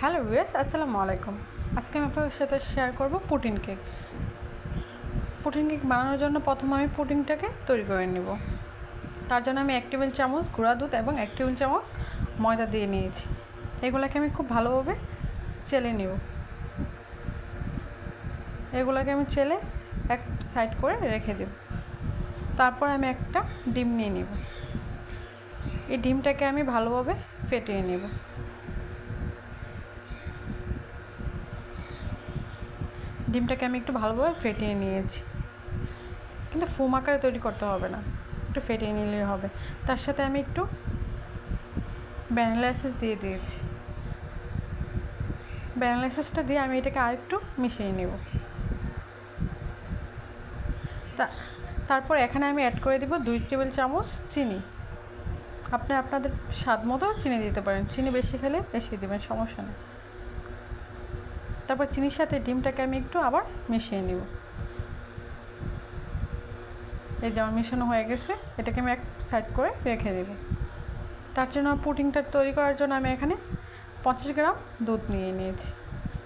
Hello viewers, আসসালামু আলাইকুম। আজকে আমি আপনাদের সাথে শেয়ার করব পুডিং কেক। পুডিং কেক বানানোর জন্য প্রথমে আমি পুডিংটাকে তৈরি করে নেব। তার জন্য আমি 1 টেবিল চামচ গুঁড়া দুধ এবং 1 টেবিল চামচ ময়দা দিয়ে নিয়েছি। এগুলোকে আমি খুব ভালোভাবে চেলে নেব। এগুলোকে আমি চেলে এক সাইড করে রেখে দেব। তারপর আমি একটা ডিম নিয়ে নেব। এই ডিমটাকে আমি ভালোভাবে ফেটিয়ে নেব। ডিমটাকে আমি একটু ভালোভাবে ফেটিয়ে নিয়েছি, কিন্তু ফোম আকারে তৈরি করতে হবে না, একটু ফেটিয়ে নিলেই হবে। তার সাথে আমি একটু ভ্যানিলা এসেন্স দিয়ে দিয়েছি। ভ্যানিলা এসেন্সটা দিয়ে আমি এটাকে আরেকটু মিশিয়ে নেব। তারপর এখানে আমি অ্যাড করে দিব 2 টেবিল চামচ চিনি। আপনি আপনাদের স্বাদ মতো চিনি দিতে পারেন, চিনি বেশি খেলে বেশি দেবেন, সমস্যা নেই। তারপর চিনির সাথে ডিমটাকে আমি একটু আবার মিশিয়ে নেব। এই যে আমার মেশানো হয়ে গেছে, এটাকে আমি এক সাইড করে রেখে দেব। তার জন্য পুডিংটা তৈরি করার জন্য আমি এখানে 50 গ্রাম দুধ নিয়ে নিয়েছি।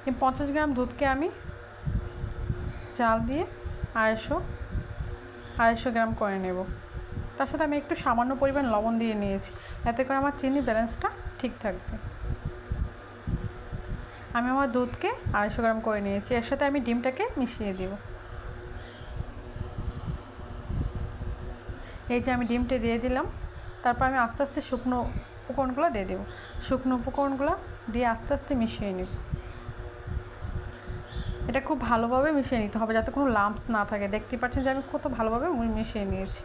এই 50 গ্রাম দুধকে আমি চাল দিয়ে 250 গ্রাম করে নেব। তার সাথে আমি একটু সামান্য পরিমাণ লবণ দিয়ে নিয়েছি, এতে করে আমার চিনি ব্যালেন্সটা ঠিক থাকবে। আমি আমার দুধকে 250 গ্রাম করে নিয়েছি, এর সাথে আমি ডিমটাকে মিশিয়ে দেব। এই যে আমি ডিমটা দিয়ে দিলাম। তারপর আমি আস্তে আস্তে শুকনো উপকরণগুলো দিয়ে দেবো। শুকনো উপকরণগুলো দিয়ে আস্তে আস্তে মিশিয়ে নেব। এটা খুব ভালোভাবে মিশিয়ে নিতে হবে, যাতে কোনো লাম্পস না থাকে। দেখতে পাচ্ছেন যে আমি কত ভালোভাবে মিশিয়ে নিয়েছি।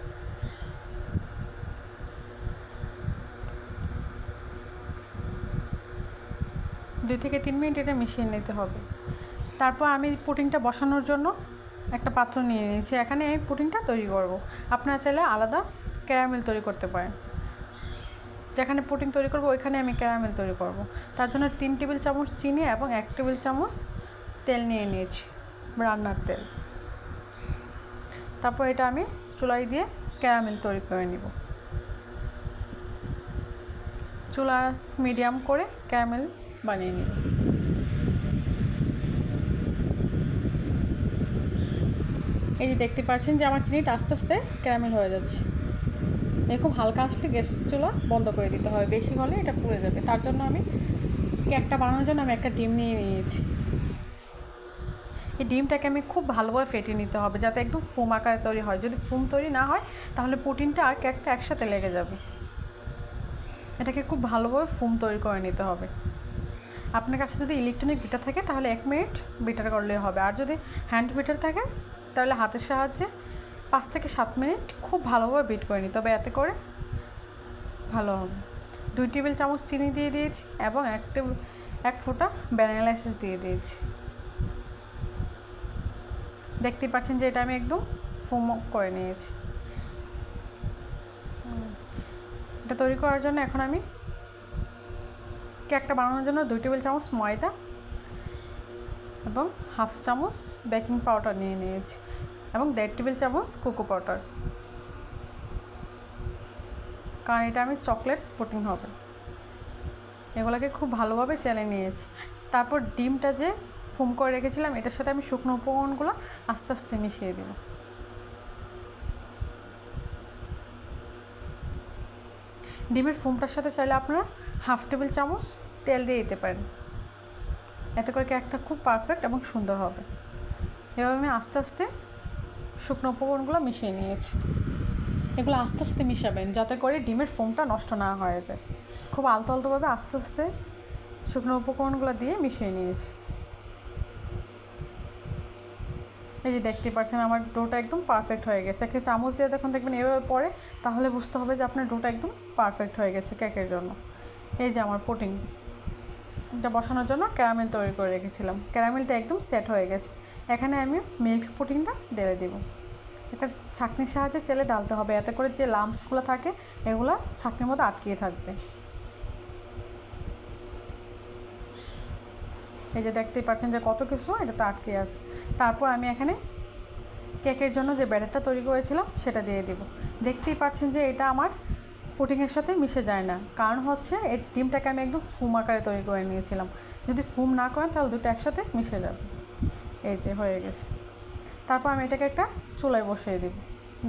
দুই থেকে 3 মিনিট এটা মিশিয়ে নিতে হবে। তারপর আমি পুডিংটা বসানোর জন্য একটা পাত্র নিয়ে নিয়েছি। এখানে আমি পুডিংটা তৈরি করব। আপনারা চাইলে আলাদা ক্যারামেল তৈরি করতে পারেন। যেখানে পুডিং তৈরি করব ওইখানে আমি ক্যারামেল তৈরি করব। তার জন্য 3 টেবিল চামচ চিনি এবং 1 টেবিল চামচ তেল নিয়ে নিয়েছি, রান্নার তেল। তারপর এটা আমি চুলায় দিয়ে ক্যারামেল তৈরি করে নিব। চুলা মিডিয়াম করে ক্যারামেল বানিয়ে নিব। এই যে দেখতে পাচ্ছেন যে আমার চিনিটা আস্তে আস্তে ক্যারামেল হয়ে যাচ্ছে। এরকম হালকা আসলে গ্যাস চুলা বন্ধ করে দিতে হবে, বেশি হলে এটা পুড়ে যাবে। তার জন্য আমি কেকটা বানানোর জন্য আমি একটা ডিম নিয়ে নিয়েছি। এই ডিমটাকে আমি খুব ভালোভাবে ফেটিয়ে নিতে হবে, যাতে একদম ফোম আকারে তৈরি হয়। যদি ফোম তৈরি না হয় তাহলে পুডিংটা আর কেকটা একসাথে লেগে যাবে। এটাকে খুব ভালোভাবে ফোম তৈরি করে নিতে হবে। আপনার কাছে যদি ইলেকট্রনিক বিটার থাকে তাহলে 1 মিনিট বিটার করলেই হবে, আর যদি হ্যান্ড বিটার থাকে তাহলে হাতের সাহায্যে 5 থেকে 7 মিনিট খুব ভালোভাবে বিট করে নিতে হবে, এতে করে ভালো হবে। 2 টেবিল চামচ চিনি দিয়ে দিয়েছি এবং 1 ফোঁটা ভ্যানিলা এসেন্স দিয়ে দিয়েছি। দেখতে পাচ্ছেন যে এটা আমি একদম ফোম করে নিয়েছি। এটা তৈরি করার জন্য এখন আমি কেকটা বানানোর জন্য 2 টেবিল চামচ ময়দা এবং 1/2 চামচ বেকিং পাউডার নিয়ে নিয়েছি এবং 1.5 টেবিল চামচ কোকো পাউডার, কারণ এটা আমি চকলেট পুডিং হবে। এগুলোকে খুব ভালোভাবে চেলে নিয়েছি। তারপর ডিমটা যে ফোম করে রেখেছিলাম এটার সাথে আমি শুকনো উপকরণগুলো আস্তে আস্তে মিশিয়ে দেব। ডিমের ফোমটার সাথে চাইলে আপনারা 1/2 টেবিল চামচ তেল দিয়ে দিতে পারেন, এতে করে কেকটা খুব পারফেক্ট এবং সুন্দর হবে। এভাবে আমি আস্তে আস্তে শুকনো উপকরণগুলো মিশিয়ে নিয়েছি। এগুলো আস্তে আস্তে মিশাবেন, যাতে করে ডিমের ফোমটা নষ্ট না হয়ে যায়। খুব আলতো আলতোভাবে আস্তে আস্তে শুকনো উপকরণগুলো দিয়ে মিশিয়ে নিয়েছি। এই যে দেখতে পাচ্ছেন আমার ডোটা একদম পারফেক্ট হয়ে গেছে। একটা চামচ দিয়ে যখন দেখবেন এভাবে পড়ে, তাহলে বুঝতে হবে যে আপনার ডোটা একদম পারফেক্ট হয়ে গেছে কেকের জন্য। এই যে আমার পুডিংটা বসানোর জন্য ক্যারামেল তৈরি করে রেখেছিলাম, ক্যারামেলটা একদম সেট হয়ে গেছে। এখানে আমি মিল্ক পুডিংটা ঢেলে দেবো। একটা ছাঁকনির সাহায্যে চেলে ডালতে হবে, এতে করে যে লাম্পসগুলো থাকে এগুলো ছাঁকনির মধ্যে আটকিয়ে থাকবে। এই যে দেখতেই পাচ্ছেন যে কত কিছু এটাতে আটকে আছে। তারপর আমি এখানে কেকের জন্য যে ব্যাটারটা তৈরি করেছিলাম সেটা দিয়ে দেব। দেখতেই পাচ্ছেন যে এটা আমার পুডিংয়ের সাথে মিশে যায় না, কারণ হচ্ছে এই ডিমটাকে আমি একদম ফুম আকারে তৈরি করে নিয়েছিলাম। যদি ফুম না করেন তাহলে দুটো একসাথে মিশে যাবে। এই যে হয়ে গেছে। তারপর আমি এটাকে একটা চুলায় বসিয়ে দেব,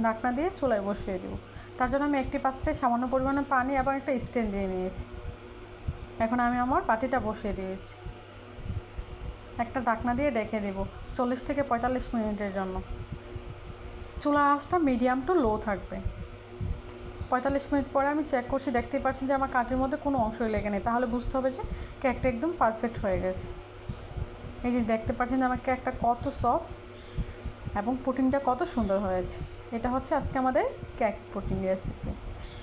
ঢাকনা দিয়ে চুলায় বসিয়ে দেব। তার জন্য আমি একটি পাত্রে সামান্য পরিমাণে পানি এবং একটা স্ট্যান্ড দিয়ে নিয়েছি। এখন আমি আমার বাটিটা বসিয়ে দিয়েছি, একটা ঢাকনা দিয়ে রেখে দেব 40 থেকে 45 মিনিটের জন্য। চুলার আঁচটা মিডিয়াম টু লো থাকবে। 45 মিনিট পরে আমি চেক করছি, দেখতেই পাচ্ছেন যে আমার কাঠের মধ্যে কোনো অংশই লেগে নেই, তাহলে বুঝতে হবে যে কেকটা একদম পারফেক্ট হয়ে গেছে। এই যে দেখতে পাচ্ছেন যে আমার কেকটা কত সফট এবং পুডিংটা কত সুন্দর হয়েছে। এটা হচ্ছে আজকে আমাদের কেক পুডিং রেসিপি।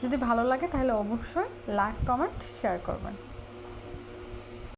যদি ভালো লাগে তাহলে অবশ্যই লাইক, কমেন্ট, শেয়ার করবেন।